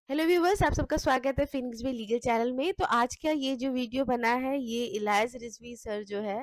Hello viewers, आप सबका स्वागत है फिनिक्स वे लीगल चैनल में। तो आज का ये जो वीडियो बना है, ये इलायस रिजवी सर जो है,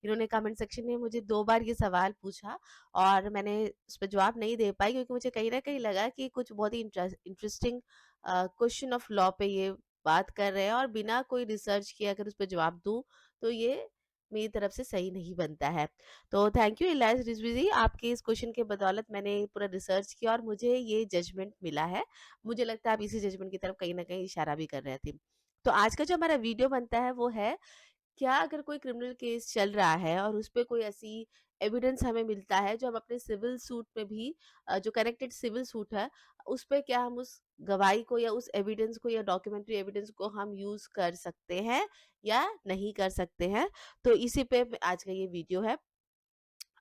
इन्होंने कमेंट सेक्शन में मुझे 2 बार ये सवाल पूछा और मैंने उस पे जवाब नहीं दे पाई, क्योंकि मुझे कहीं न कहीं लगा कि कुछ बहुत ही इंटरेस्टिंग क्वेश्चन ऑफ लॉ पे ये बात कर रहे हैं और बिना कोई रिसर्च किए अगर उस पे जवाब दूँ, तो ये मेरी तरफ से सही नहीं बनता है। तो थैंक यू इलायस रिजवी जी, आपके इस क्वेश्चन के बदौलत मैंने पूरा रिसर्च किया और मुझे ये जजमेंट मिला है। मुझे लगता है आप इसी जजमेंट की तरफ कहीं न कहीं इशारा भी कर रहे थे। तो आज का जो हमारा वीडियो बनता है वो है, क्या अगर कोई क्रिमिनल केस चल रहा है और उस पे कोई ऐसी एविडेंस हमें मिलता है जो हम अपने सिविल सूट में भी जो कनेक्टेड सिविल सूट है, उस पे क्या हम उस गवाही को या उस एविडेंस को या डॉक्यूमेंट्री एविडेंस को हम यूज़ कर सकते हैं या नहीं कर सकते हैं? तो इसी पे आज का ये वीडियो है।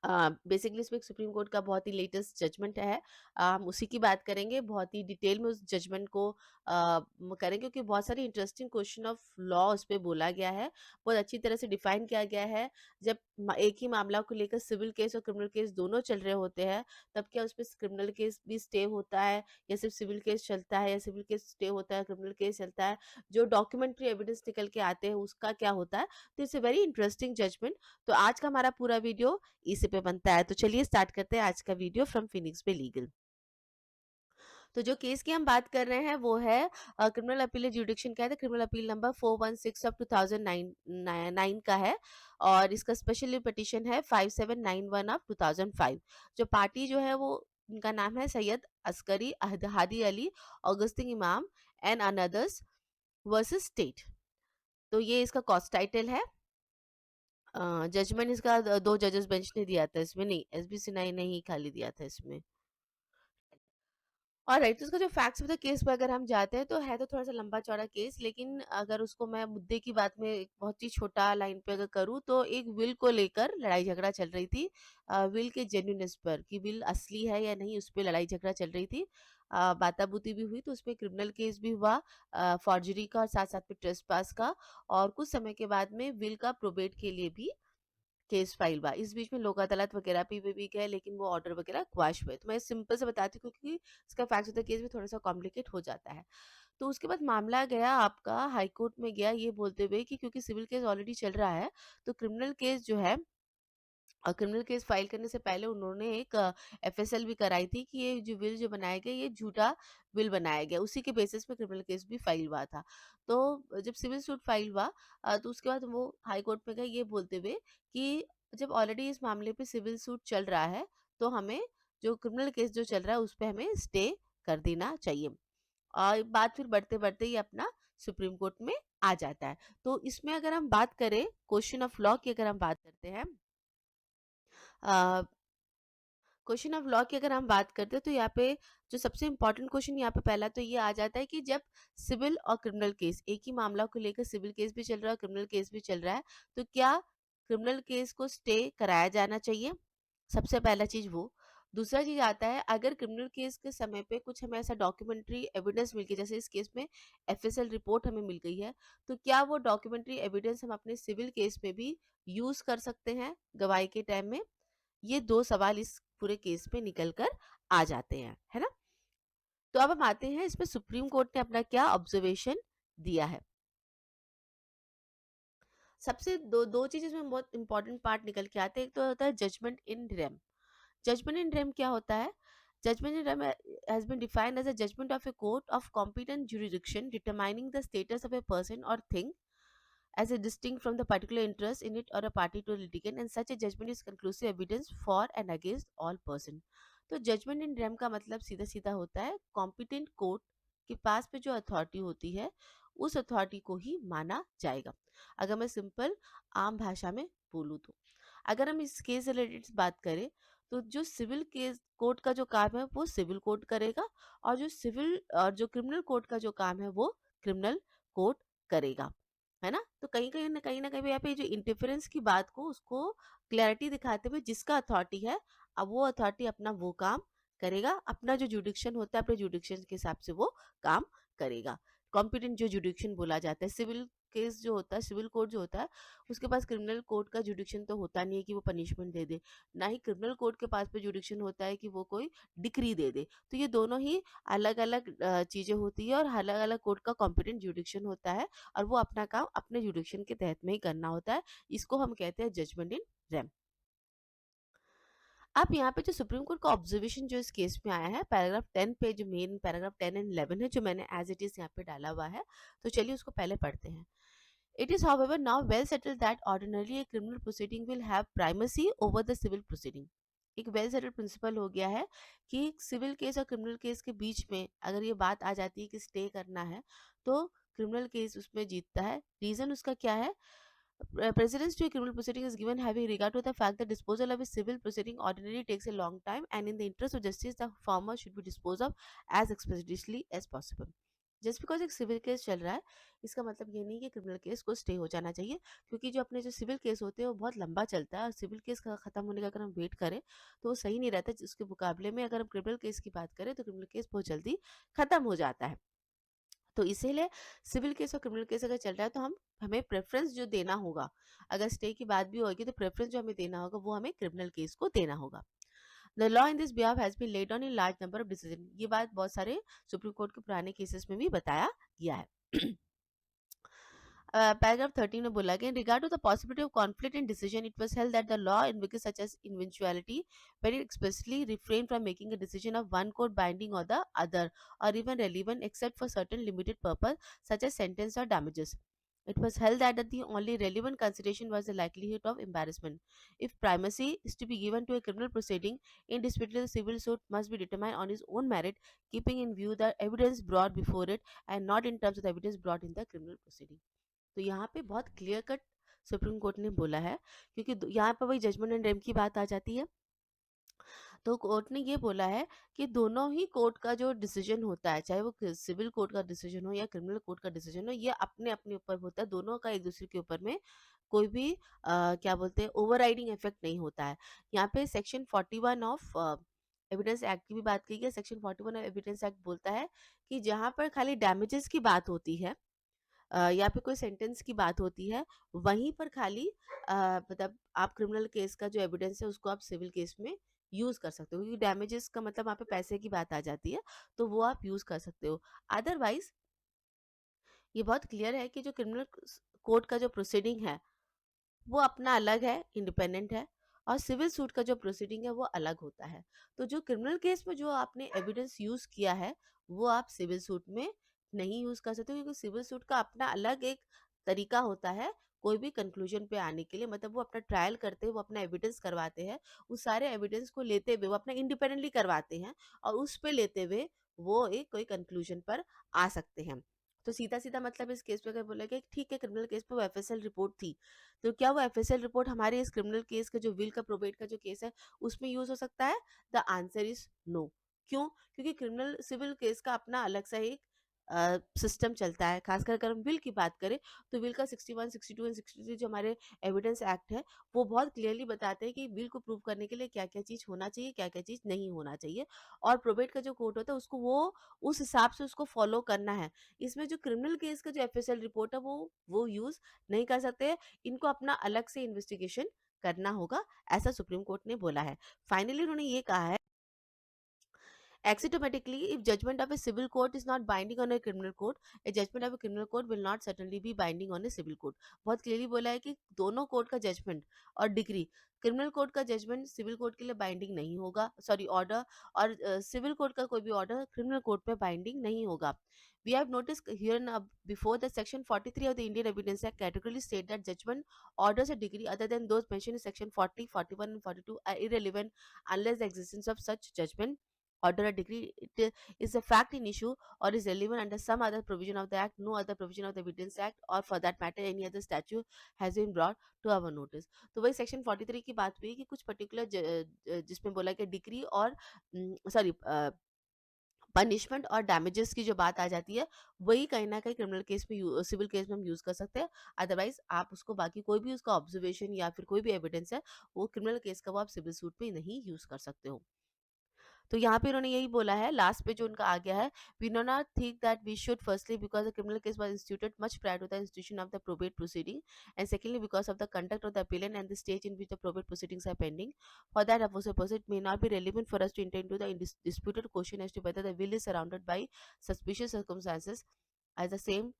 बेसिकली इसमें एक सुप्रीम कोर्ट का बहुत ही लेटेस्ट जजमेंट है। हम उसी की बात करेंगे, बहुत ही डिटेल में उस जजमेंट को करेंगे, क्योंकि बहुत सारी इंटरेस्टिंग क्वेश्चन ऑफ लॉ उस पे बोला गया है। बहुत अच्छी तरह से डिफाइन किया गया है। जब एक ही मामला को लेकर सिविल केस और क्रिमिनल केस दोनों चल रहे होते हैं, तब क्या उसमें क्रिमिनल केस भी स्टे होता है या सिर्फ सिविल केस चलता है, या सिविल केस स्टे होता है क्रिमिनल केस चलता है, जो डॉक्यूमेंट्री एविडेंस निकल के आते हैं उसका क्या होता है। तो it's a very interesting judgement. तो आज का हमारा पूरा वीडियो इसी पे बनता है। तो चलिए स्टार्ट करते हैं आज का वीडियो फ्रॉम फिनिक्स पे लीगल। तो जो केस की हम बात कर रहे हैं वो है क्रिमिनल अपील जुडिक्शन का है, क्रिमिनल अपील नंबर 416 ऑफ 2009 का है और इसका स्पेशल पिटिशन है 5791 ऑफ 2005। जो पार्टी जो है वो, उनका नाम है सैयद अस्करी हादी अली, ऑगस्टिन इमाम एंड अनदर्स वर्सेस स्टेट। तो ये इसका कॉस्ट टाइटल है। जजमेंट इसका 2 जजेस बेंच ने दिया था, इसमें नहीं, एसबी सिन्हा ने ही खाली दिया था इसमें। ऑलराइट, तो इसका जो फैक्ट्स ऑफ द केस पे अगर हम जाते हैं, तो है तो थोड़ा-सा लंबा-चौड़ा केस, लेकिन अगर उसको मैं मुद्दे की बात में एक बहुत ही छोटा लाइन पे अगर करूँ, तो एक विल को लेकर लड़ाई-झगड़ा चल रही थी। विल के जेन्युइननेस पर, कि विल असली है या नहीं, उस पे लड़ाई-झगड़ा चल रही थी। बाता-बुती भी हुई, तो उसमें क्रिमिनल केस भी हुआ फॉर्जरी का और साथ-साथ में ट्रेसपास का, और कुछ समय के बाद में विल का प्रोबेट के लिए भी केस फाइल हुआ। इस बीच में लोक अदालत वगैरह भी गए, लेकिन वो ऑर्डर वगैरह क्वैश हुए। तो मैं सिंपल से बताती हूँ, क्योंकि इसका फैक्ट्स ऑफ द केस भी थोड़ा-सा कॉम्प्लिकेट हो जाता है। तो उसके बाद मामला गया आपका हाई कोर्ट में गया, ये बोलते हुए कि क्योंकि सिविल केस ऑलरेडी चल रहा है, तो क्रिमिनल केस जो है, क्रिमिनल केस फाइल करने से पहले उन्होंने एक एफएसएल भी कराई थी कि ये जो विल जो बनाया गया, ये झूठा विल बनाया गया। उसी के बेसिस पे क्रिमिनल केस भी फाइल हुआ था। तो जब सिविल सूट फाइल हुआ, तो उसके बाद वो हाई कोर्ट में गए, ये बोलते हुए कि जब ऑलरेडी इस मामले पे सिविल सूट चल रहा है, तो हमें जो क्रिमिनल केस जो चल रहा है उस पे हमें स्टे कर देना चाहिए। और बात फिर बढ़ते-बढ़ते ये अपना सुप्रीम कोर्ट में आ जाता है। तो इसमें अगर हम बात करें क्वेश्चन ऑफ लॉ की, अगर हम बात करते हैं, क्वेश्चन ऑफ लॉ की अगर हम बात करते हैं, तो यहाँ पे जो सबसे इम्पोर्टेंट क्वेश्चन यहाँ पे पहला तो ये आ जाता है कि जब सिविल और क्रिमिनल केस, एक ही मामला को लेकर सिविल केस भी चल रहा है और क्रिमिनल केस भी चल रहा है, तो क्या क्रिमिनल केस को स्टे कराया जाना चाहिए? सबसे पहला चीज वो। दूसरा चीज आता है, अगर क्रिमिनल केस के समय पे कुछ हमें ऐसा डॉक्यूमेंट्री एविडेंस मिल गई, जैसे इस केस में एफएसएल रिपोर्ट हमें मिल गई है, तो क्या वो डॉक्यूमेंट्री एविडेंस हम अपने सिविल केस में भी यूज कर सकते हैं गवाही के टाइम में? ये 2 सवाल इस पूरे केस में निकल कर आ जाते हैं, है ना? तो अब हम आते हैं इसमें सुप्रीम कोर्ट ने अपना क्या ऑब्जर्वेशन दिया है। सबसे दो चीज़ इसमें बहुत इंपॉर्टेंट पार्ट निकल के आते हैं। एक तो होता है judgement in rem. Judgement in rem क्या होता है? Judgement in rem has been defined as a judgement of a court of competent jurisdiction determining the status of a person or thing as a distinct from the particular interest in it or a party to litigant, and such a judgment is conclusive evidence for and against all person। तो judgement in RAM का मतलब सीधा सीधा होता है, competent court के पास में जो अथॉरिटी होती है, उस अथॉरिटी को ही माना जाएगा। अगर मैं सिंपल आम भाषा में बोलूँ तो, अगर हम इस केस रिलेटेड बात करें, तो जो सिविल केस कोर्ट का जो काम है वो सिविल कोर्ट करेगा, और जो क्रिमिनल कोर्ट का जो काम है वो क्रिमिनल कोर्ट करेगा, है ना? तो कहीं ना कहीं यहाँ पे जो इंटरफेरेंस की बात को, उसको क्लैरिटी दिखाते हुए, जिसका अथॉरिटी है, अब वो अथॉरिटी अपना वो काम करेगा, अपना जो जुडिक्शन होता है अपने जुडिक्शन के हिसाब से वो काम करेगा। कॉम्पिटेंट जो जुडिक्शन बोला जाता है, सिविल केस जो होता है, सिविल कोर्ट जो होता है, उसके पास क्रिमिनल कोर्ट का जुडिक्शन तो होता नहीं है कि वो पनिशमेंट दे दे, ना ही क्रिमिनल कोर्ट के पास पे जुडिक्शन होता है कि वो कोई डिक्री दे दे। तो ये दोनों ही अलग अलग चीजें होती है और अलग अलग कोर्ट का कॉम्पिटेंट जुडिक्शन होता है, और वो अपना काम अपने जुडिक्शन के तहत में ही करना होता है। इसको हम कहते हैं जजमेंट इन रेम। अब यहाँ पे जो सुप्रीम कोर्ट का ऑब्जर्वेशन जो इस केस में आया है, पैराग्राफ 10 पे, जो मेन पैराग्राफ 10 एंड 11 है, जो मैंने एज इट इज यहाँ पे डाला हुआ है, तो चलिए उसको पहले पढ़ते हैं। It is however now well settled that ordinarily a criminal proceeding will have primacy over the civil proceeding. एक वेल सेटल्ड प्रिंसिपल हो गया है कि सिविल केस और क्रिमिनल केस के बीच में अगर ये बात आ जाती है कि स्टे करना है, तो क्रिमिनल केस उसमें जीतता है। रीजन उसका क्या है? Precedence to a criminal proceeding is given having regard to the fact that disposal of a civil proceeding ordinarily takes a long time, and in the interest of justice the former should be disposed of as expeditiously as possible. Just because एक civil case चल रहा है, इसका मतलब ये नहीं कि criminal case को स्टे हो जाना चाहिए, क्योंकि जो अपने जो सिविल केस होते हैं वो बहुत लंबा चलता है, और सिविल केस का खत्म होने का अगर हम वेट करें तो वो सही नहीं रहता। उसके मुकाबले में अगर हम क्रिमिनल केस की बात करें तो क्रिमिनल केस बहुत जल्दी खत्म हो जाता है। तो इसीलिए सिविल केस और क्रिमिनल केस अगर चल रहा है तो हमें प्रेफरेंस जो देना होगा, अगर स्टे की बात भी होगी तो प्रेफरेंस जो हमें देना होगा वो हमें क्रिमिनल केस को देना होगा। The law in this behalf has been laid on in large number of decision. ये बात बहुत सारे सुप्रीम कोर्ट के पुराने केसेस में भी बताया गया है। Paragraph 13 में बोला गया, in regard to the possibility of conflict in decision, it was held that the law in cases such as eventuality, very expressly refrained from making a decision of one court binding or the other, or even relevant except for certain limited purpose such as sentence or damages. It was held that the only relevant consideration was the likelihood of embarrassment. If primacy is to be given to a criminal proceeding, indisputably the civil suit must be determined on its own merit, keeping in view the evidence brought before it and not in terms of the evidence brought in the criminal proceeding. तो यहाँ पे बहुत clear cut supreme court ने बोला है, क्योंकि यहाँ पर वही जजमेंट एंड रेम की बात आ जाती है। तो कोर्ट ने ये बोला है कि दोनों ही कोर्ट का जो डिसीजन होता है, चाहे वो सिविल कोर्ट का डिसीजन हो या क्रिमिनल कोर्ट का डिसीजन हो, ये अपने अपने ऊपर होता है, दोनों का एक दूसरे के ऊपर में कोई भी क्या बोलते हैं, ओवरराइडिंग इफेक्ट नहीं होता है। यहाँ पे सेक्शन 41 ऑफ एविडेंस एक्ट की भी बात की गई। सेक्शन 41 ऑफ एविडेंस एक्ट बोलता है कि जहाँ पर खाली डैमेजेस की बात होती है या फिर कोई सेंटेंस की बात होती है, वहीं पर खाली मतलब आप क्रिमिनल केस का जो एविडेंस है उसको आप सिविल केस में यूज कर सकते हो, क्योंकि डैमेजेस का मतलब वहाँ पे पैसे की बात आ जाती है, तो वो आप यूज कर सकते हो। अदरवाइज ये बहुत क्लियर है कि जो क्रिमिनल कोर्ट का जो प्रोसीडिंग है वो अपना अलग है, इंडिपेंडेंट है, और सिविल सूट का जो प्रोसीडिंग है वो अलग होता है। तो जो क्रिमिनल केस में जो आपने एविडेंस यूज किया है वो आप सिविल सूट में नहीं यूज कर सकते, क्योंकि सिविल सूट का अपना अलग एक तरीका होता है कोई भी कंक्लूजन पे आने के लिए। मतलब वो अपना ट्रायल करते हैं, वो अपना एविडेंस करवाते हैं, उस सारे एविडेंस को लेते हुए वो अपना इंडिपेंडेंटली करवाते हैं, और उस पे लेते हुए वो एक कोई कंक्लूजन पर आ सकते हैं। तो सीधा सीधा मतलब इस केस पे अगर बोला गया कि ठीक है, क्रिमिनल केस पे वो एफएसएल रिपोर्ट थी, तो क्या वो एफएसएल रिपोर्ट हमारे इस क्रिमिनल केस का जो विल का प्रोबेट का जो केस है उसमें यूज हो सकता है? The answer is no. क्यों? क्योंकि क्रिमिनल सिविल केस का अपना अलग सा एक सिस्टम चलता है। खासकर अगर हम विल की बात करें तो विल का 61, 62 एंड 63 जो हमारे एविडेंस एक्ट है वो बहुत क्लियरली बताते हैं कि विल को प्रूव करने के लिए क्या क्या चीज होना चाहिए, क्या क्या चीज नहीं होना चाहिए, और प्रोबेट का जो कोर्ट होता है उसको वो उस हिसाब से उसको फॉलो करना है। इसमें जो क्रिमिनल केस का जो एफएसएल रिपोर्ट है वो यूज नहीं कर सकते, इनको अपना अलग से इन्वेस्टिगेशन करना होगा, ऐसा सुप्रीम कोर्ट ने बोला है। फाइनली उन्होंने ये कहा है, axiomatically, if judgment of a civil court is not binding on a criminal court, a judgment of a criminal court will not certainly be binding on a civil court. बहुत clearly बोला है कि दोनों court का judgement और degree, criminal court का judgement civil court के लिए बाइंडिंग नहीं होगा, सॉरी ऑर्डर, और सिविल कोर्ट का कोई भी ऑर्डर क्रिमिनल कोर्ट पे बाइंडिंग नहीं होगा। We have noticed here before that section 43 of the Indian Evidence Act categorically state that judgment, orders, or degree other than those mentioned in section 40, 41, and 42 are irrelevant unless the existence of such judgment, order, or degree it is a fact in issue or is relevant under some other provision of the act, no other provision of the Evidence Act, or for that matter any other statute has been brought to our notice. तो वही section 43 की बात हुई कि कुछ particular जिसमें बोला कि डिग्री और सॉरी पनिशमेंट और डैमेजेस की जो बात आ जाती है वही कहीं ना कहीं क्रिमिनल केस में सिविल केस में हम यूज कर सकते हैं। अदरवाइज आप उसको बाकी कोई भी उसका ऑब्जर्वेशन या फिर कोई भी एविडेंस है वो क्रिमिनल केस का वो आप सिविल सूट में नहीं यूज कर सकते हो। तो यहाँ पे उन्होंने यही बोला है, लास्ट पे जो उनका आ गया है, we no not think that we should firstly because the criminal case was instituted much prior to the institution of the probate proceeding, and secondly because of the conduct of the appellant and the stage in which the probate proceedings are pending. For that purpose, it may not be relevant for us to enter into the disputed question as to whether the will is surrounded by suspicious circumstances, as the same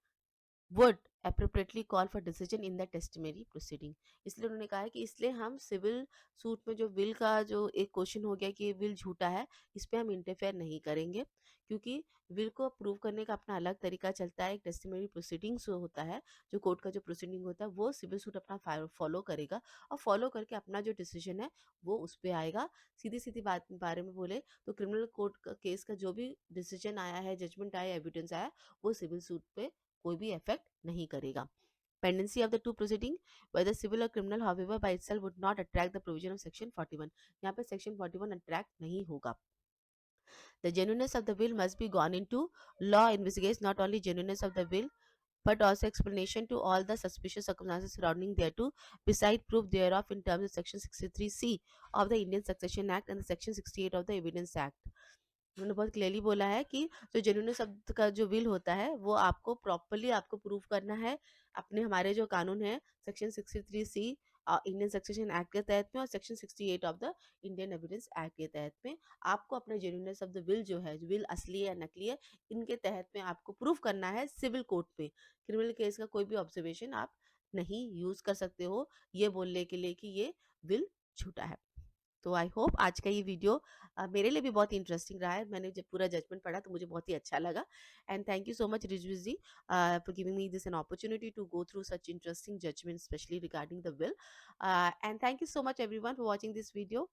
would appropriately call for decision in the testimony proceeding. इसलिए उन्होंने कहा है कि इसलिए हम civil suit में जो will का जो एक क्वेश्चन हो गया कि ये विल झूठा है, इस पे हम इंटरफेयर नहीं करेंगे, क्योंकि विल को प्रूव करने का अपना अलग तरीका चलता है। एक टेस्टिमनी प्रोसीडिंग्स होता है, जो कोर्ट का जो प्रोसीडिंग होता है, वो सिविल सूट अपना फॉलो करेगा, और फॉलो करके अपना जो डिसीजन है वो उस पर आएगा। सीधी सीधी बात बारे में बोले तो क्रिमिनल कोर्ट का केस का जो भी डिसीजन आया है, जजमेंट आया, एविडेंस आया, वो सिविल सूट पे कोई भी इफेक्ट नहीं करेगा। Pendency of the two proceeding, whether civil or criminal, however, by itself would not attract the provision of section 41. यहाँ पे section 41 attract नहीं होगा। The genuineness of the will must be gone into. Law investigates not only genuineness of the will, but also explanation to all the suspicious circumstances surrounding thereto, beside proof thereof in terms of section 63C of the Indian Succession Act and the section 68 of the Evidence Act. उन्होंने बहुत clearly बोला है कि जो genuine शब्द का जो will होता है वो आपको प्रॉपरली आपको प्रूव करना है अपने हमारे जो कानून है section 63C Indian succession act के तहत में, और section 68 of the Indian evidence act के तहत में आपको अपने जेन्युइननेस ऑफ द विल जो है, जो विल असली है या नकली है, इनके तहत में आपको प्रूव करना है सिविल कोर्ट में। क्रिमिनल केस का कोई भी ऑब्जर्वेशन आप नहीं यूज कर सकते हो ये बोलने के लिए कि ये विल झूठा है। तो आई होप आज का ये वीडियो मेरे लिए भी बहुत इंटरेस्टिंग रहा है। मैंने जब पूरा जजमेंट पढ़ा तो मुझे बहुत ही अच्छा लगा, and thank you so much Rizvi ji for giving me this an opportunity to go through such interesting judgement specially regarding the will, and thank you so much everyone for watching this video.